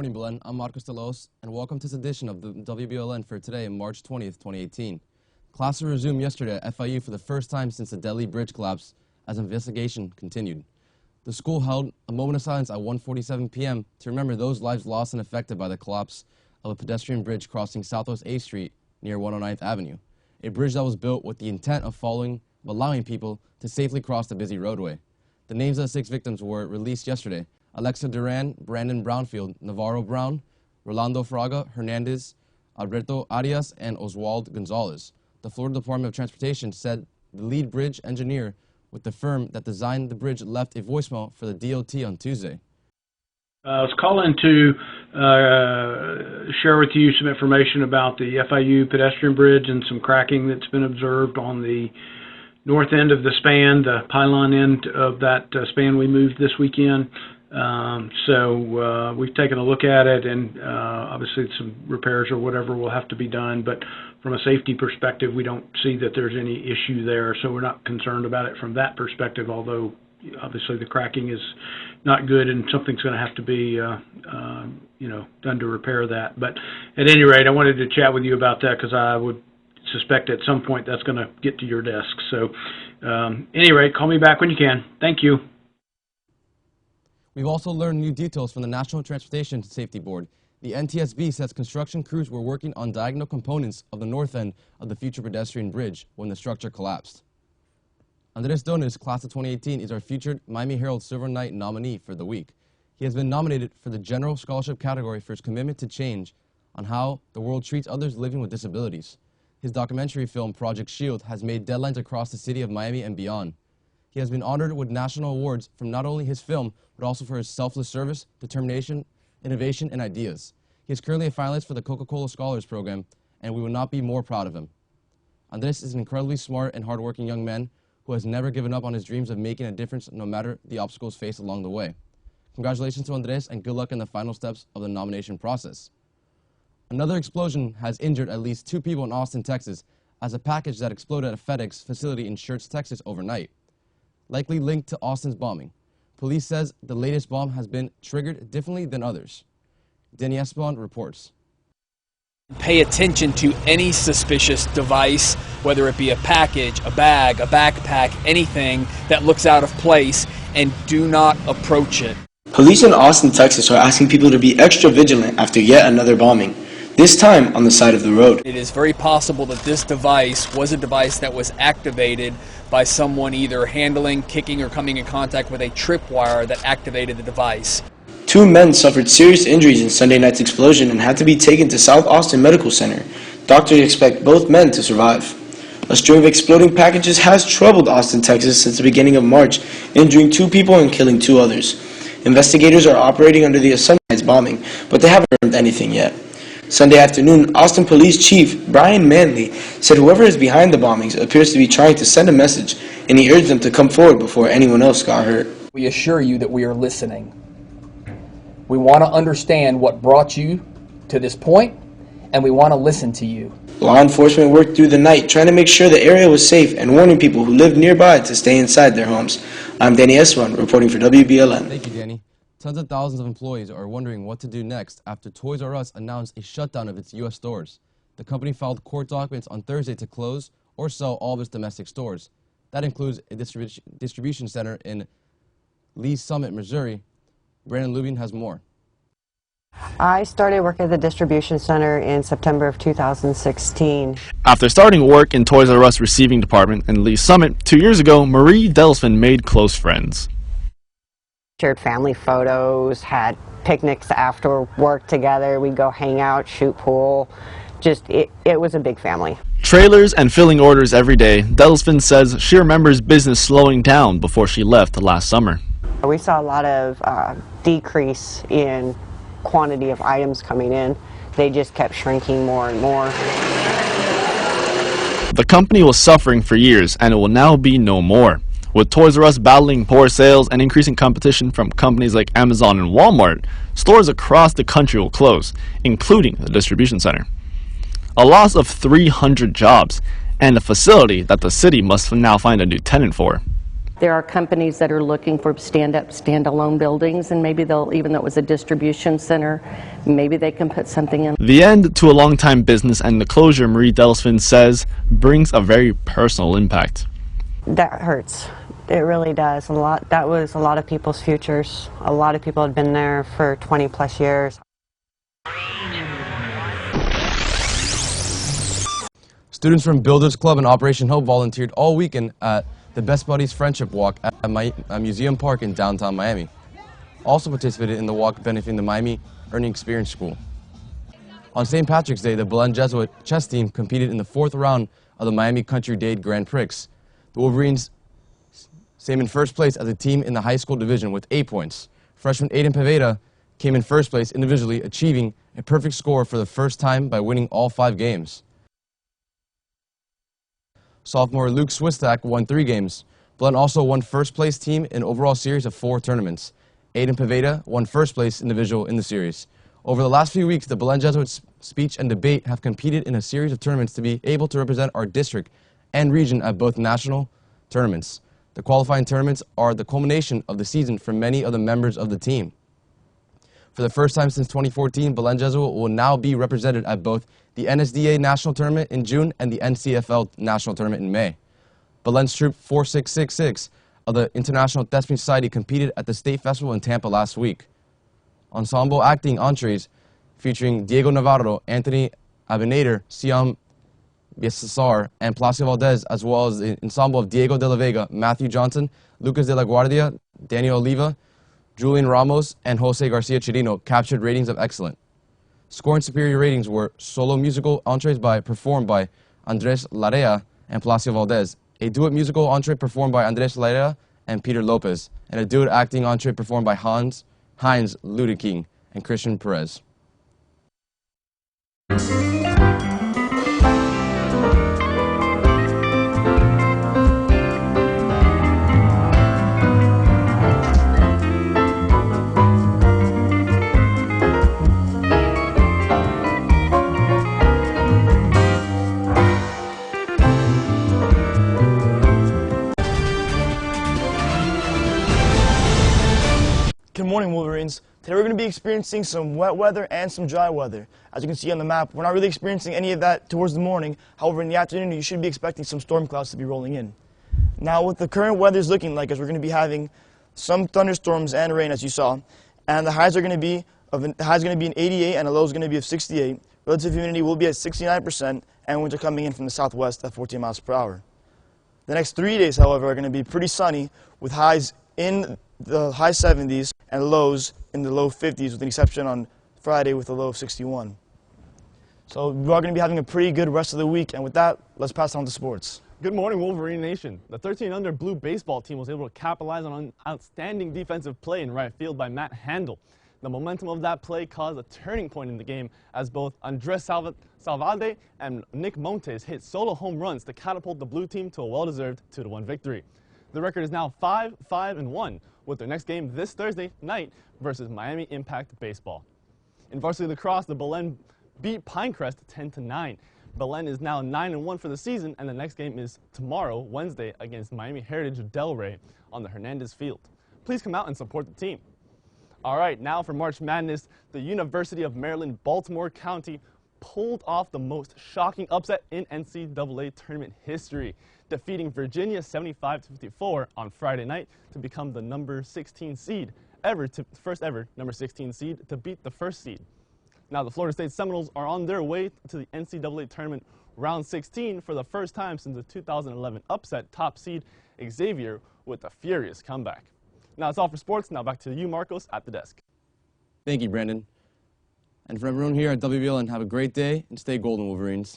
morning, Belen. I'm Marcos Delos, and welcome to this edition of the WBLN for today, March 20th, 2018. Classes resumed yesterday at FIU for the first time since the deadly bridge collapse as investigation continued. The school held a moment of silence at 1:47 p.m. to remember those lives lost and affected by the collapse of a pedestrian bridge crossing Southwest A Street near 109th Avenue, a bridge that was built with the intent of allowing people to safely cross the busy roadway. The names of the 6 victims were released yesterday: Alexa Duran, Brandon Brownfield, Navarro Brown, Rolando Fraga, Hernandez, Alberto Arias, and Oswald Gonzalez. The Florida Department of Transportation said the lead bridge engineer with the firm that designed the bridge left a voicemail for the DOT on Tuesday. I was calling to share with you some information about the FIU pedestrian bridge and some cracking that's been observed on the north end of the span, the pylon end of that span we moved this weekend. We've taken a look at it, and obviously some repairs or whatever will have to be done, but from a safety perspective, we don't see that there's any issue there, so we're not concerned about it from that perspective, although obviously the cracking is not good and something's going to have to be done to repair that. But at any rate, I wanted to chat with you about that because I would suspect at some point that's going to get to your desk. So any rate, call me back when you can. Thank you. We've also learned new details from the National Transportation Safety Board. The NTSB says construction crews were working on diagonal components of the north end of the future pedestrian bridge when the structure collapsed. Andres Donis, class of 2018, is our featured Miami Herald Silver Knight nominee for the week. He has been nominated for the General Scholarship category for his commitment to change on how the world treats others living with disabilities. His documentary film, Project Shield, has made deadlines across the city of Miami and beyond. He has been honored with national awards from not only his film, but also for his selfless service, determination, innovation, and ideas. He is currently a finalist for the Coca-Cola Scholars Program, and we would not be more proud of him. Andres is an incredibly smart and hardworking young man who has never given up on his dreams of making a difference no matter the obstacles faced along the way. Congratulations to Andres, and good luck in the final steps of the nomination process. Another explosion has injured at least 2 people in Austin, Texas, as a package that exploded at a FedEx facility in Schertz, Texas overnight, likely linked to Austin's bombing. Police says the latest bomb has been triggered differently than others. Denny Espon reports. Pay attention to any suspicious device, whether it be a package, a bag, a backpack, anything that looks out of place, and do not approach it. Police in Austin, Texas are asking people to be extra vigilant after yet another bombing, this time on the side of the road. It is very possible that this device was a device that was activated by someone either handling, kicking, or coming in contact with a tripwire that activated the device. 2 men suffered serious injuries in Sunday night's explosion and had to be taken to South Austin Medical Center. Doctors expect both men to survive. A string of exploding packages has troubled Austin, Texas since the beginning of March, injuring 2 people and killing 2 others. Investigators are operating under the assumption it's bombing, but they haven't learned anything yet. Sunday afternoon, Austin Police Chief Brian Manley said whoever is behind the bombings appears to be trying to send a message, and he urged them to come forward before anyone else got hurt. We assure you that we are listening. We want to understand what brought you to this point, and we want to listen to you. Law enforcement worked through the night trying to make sure the area was safe and warning people who lived nearby to stay inside their homes. I'm Danny Eswan, reporting for WBLN. Thank you, Danny. Tens of thousands of employees are wondering what to do next after Toys R Us announced a shutdown of its U.S. stores. The company filed court documents on Thursday to close or sell all of its domestic stores. That includes a distribution center in Lee's Summit, Missouri. Brandon Lubin has more. I started work at the distribution center in September of 2016. After starting work in Toys R Us receiving department in Lee's Summit 2 years ago, Marie Delsvin made close friends. Shared family photos, had picnics after work together. We'd go hang out, shoot pool. It was a big family. Trailers and filling orders every day, Delsvin says she remembers business slowing down before she left last summer. We saw a lot of decrease in quantity of items coming in. They just kept shrinking more and more. The company was suffering for years, and it will now be no more. With Toys R Us battling poor sales and increasing competition from companies like Amazon and Walmart, stores across the country will close, including the distribution center. A loss of 300 jobs, and a facility that the city must now find a new tenant for. There are companies that are looking for standalone buildings, and maybe they'll, even though it was a distribution center, maybe they can put something in. The end to a long-time business and the closure, Marie Delsfin says, brings a very personal impact. That hurts. It really does. That was a lot of people's futures. A lot of people had been there for 20 plus years. Students from Builders Club and Operation Hope volunteered all weekend at the Best Buddies Friendship Walk at Museum Park in downtown Miami. Also participated in the walk benefiting the Miami Earning Experience School. On St. Patrick's Day, the Belen Jesuit chess team competed in the 4th round of the Miami Country Day Grand Prix. The Wolverines came in first place as a team in the high school division with 8 points. Freshman Aiden Paveda came in first place individually, achieving a perfect score for the first time by winning all 5 games. Sophomore Luke Swistak won 3 games. Belen also won first place team in overall series of 4 tournaments. Aiden Paveda won first place individual in the series. Over the last few weeks, the Belen Jesuit speech and debate have competed in a series of tournaments to be able to represent our district and region at both national tournaments. The qualifying tournaments are the culmination of the season for many of the members of the team. For the first time since 2014, Belen Jesuit will now be represented at both the NSDA National Tournament in June and the NCFL National Tournament in May. Belen's Troop 4666 of the International Thespian Society competed at the State Festival in Tampa last week. Ensemble acting entrees featuring Diego Navarro, Anthony Abenader, Siam Biesasar, and Placio Valdez, as well as the ensemble of Diego de la Vega, Matthew Johnson, Lucas de la Guardia, Daniel Oliva, Julian Ramos, and Jose Garcia Chirino captured ratings of excellent. Scoring superior ratings were solo musical entrees performed by Andres Larea and Placio Valdez, a duet musical entree performed by Andres Larea and Peter Lopez, and a duet acting entree performed by Heinz Ludeking and Christian Perez. Good morning, Wolverines. Today we're going to be experiencing some wet weather and some dry weather. As you can see on the map, we're not really experiencing any of that towards the morning. However, in the afternoon, you should be expecting some storm clouds to be rolling in. Now, what the current weather is looking like is we're going to be having some thunderstorms and rain, as you saw, and the highs are going to be an 88 and the low is going to be of 68. Relative humidity will be at 69%, and winds are coming in from the southwest at 14 miles per hour. The next 3 days, however, are going to be pretty sunny with highs in the high 70s and lows in the low 50s, with an exception on Friday with a low of 61. So we are going to be having a pretty good rest of the week, and with that, let's pass on to sports. Good morning, Wolverine Nation. The 13-under blue baseball team was able to capitalize on outstanding defensive play in right field by Matt Handel. The momentum of that play caused a turning point in the game as both Andres Salvador and Nick Montes hit solo home runs to catapult the blue team to a well-deserved 2-1 victory. The record is now 5-5-1, with their next game this Thursday night versus Miami Impact Baseball. In varsity lacrosse, the Belen beat Pinecrest 10-9. Belen is now 9-1 for the season, and the next game is tomorrow, Wednesday, against Miami Heritage Delray on the Hernandez Field. Please come out and support the team. All right, now for March Madness, the University of Maryland, Baltimore County pulled off the most shocking upset in NCAA tournament history, defeating Virginia 75-54 on Friday night to become the number 16 seed first ever number 16 seed to beat the first seed. Now the Florida State Seminoles are on their way to the NCAA tournament round 16 for the first time since the 2011 upset top seed Xavier with a furious comeback. Now that's all for sports. Now back to you, Marcos, at the desk. Thank you, Brandon. And for everyone here at WBLN, have a great day and stay golden, Wolverines.